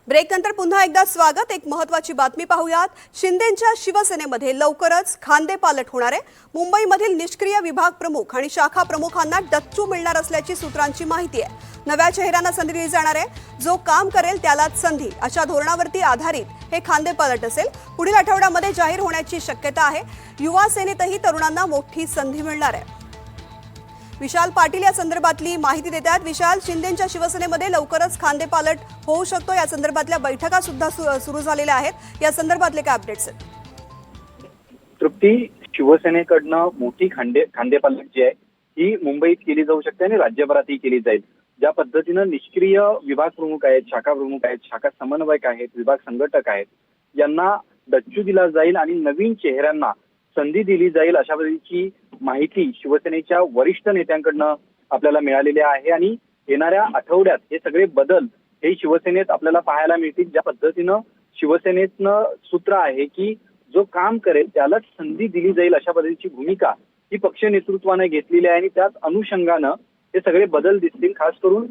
ब्रेकनंतर पुन्हा एकदा स्वागत। एक महत्त्वाची बातमी पाहूयात। शिंदेंच्या शिवसेनेमध्ये लवकरच खांदेपालट होणार आहे। मुंबईमधील निष्क्रिय विभाग प्रमुख आणि शाखा प्रमुखांना डच्चू मिळणार असल्याची सूत्रांची माहिती आहे। नव्या चेहऱ्यांना संधी दिली जाणार आहे। जो काम करेल त्यालाच संधी, अशा धोरणावरती आधारित हे खांदेपालट असेल। पुढील आठवड्यामध्ये जाहीर होण्याची शक्यता आहे। युवा सेनेतही तरुणांना मोठी संधी मिळणार आहे। विशाल पाटील या संदर्भातली माहिती देतात। विशाल, शिंदेंच्या शिवसेनेमध्ये लवकरच खांदेपालट होऊ शकतो, या संदर्भातल्या बैठका सुद्धा सुरू झालेल्या आहेत। या संदर्भातले काय अपडेट्स आहेत? तृप्ती, शिवसेनेकडनं मोठी खांदेपालट जी आहे ही मुंबईत केली जाऊ शकते आणि राज्यभरातही केली जाईल। ज्या पद्धतीनं निष्क्रिय विभाग प्रमुख आहेत, शाखा प्रमुख आहेत, शाखा समन्वयक आहेत, विभाग संघटक आहेत, यांना डच्चू दिला जाईल आणि नवीन चेहऱ्यांना संधी दिली जाईल, अशा पद्धतीची माहिती शिवसेनेच्या वरिष्ठ नेत्यांकडनं आपल्याला मिळालेली आहे। आणि येणाऱ्या आठवड्यात हे सगळे बदल हे शिवसेनेत आपल्याला पाहायला मिळतील। ज्या पद्धतीनं शिवसेनेतनं सूत्र आहे की जो काम करेल त्यालाच संधी दिली जाईल, अशा पद्धतीची भूमिका ही पक्ष नेतृत्वाने घेतलेली आहे आणि त्याच अनुषंगानं हे सगळे बदल दिसतील। खास करून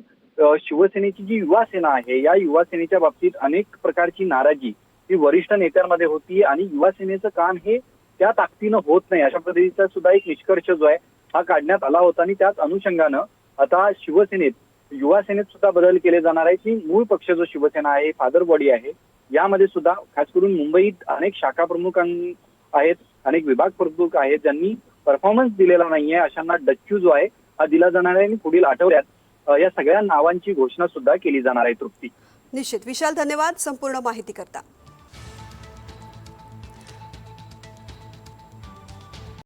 शिवसेनेची जी युवा सेना आहे, या युवा सेनेच्या बाबतीत अनेक प्रकारची नाराजी ही वरिष्ठ नेत्यांमध्ये होती आणि युवा सेनेचं काम हे त्या ताकदीनं होत नाही, अशा पद्धतीचा सुद्धा एक निष्कर्ष जो आहे हा काढण्यात आला होता। आणि त्याच अनुषंगानं आता शिवसेनेत युवा सेनेत सुद्धा बदल केले जाणार आहे की मूळ पक्ष जो शिवसेना आहे, फादर बॉडी आहे, यामध्ये सुद्धा खास करून मुंबईत अनेक शाखा प्रमुख आहेत, अनेक विभाग प्रमुख आहेत, ज्यांनी परफॉर्मन्स दिलेला नाहीये, अशांना डच्चू जो आहे हा दिला जाणार आहे। आणि पुढील आठवड्यात या सगळ्या नावांची घोषणा सुद्धा केली जाणार आहे। तृप्ती, निश्चित। विशाल, धन्यवाद संपूर्ण माहिती करता।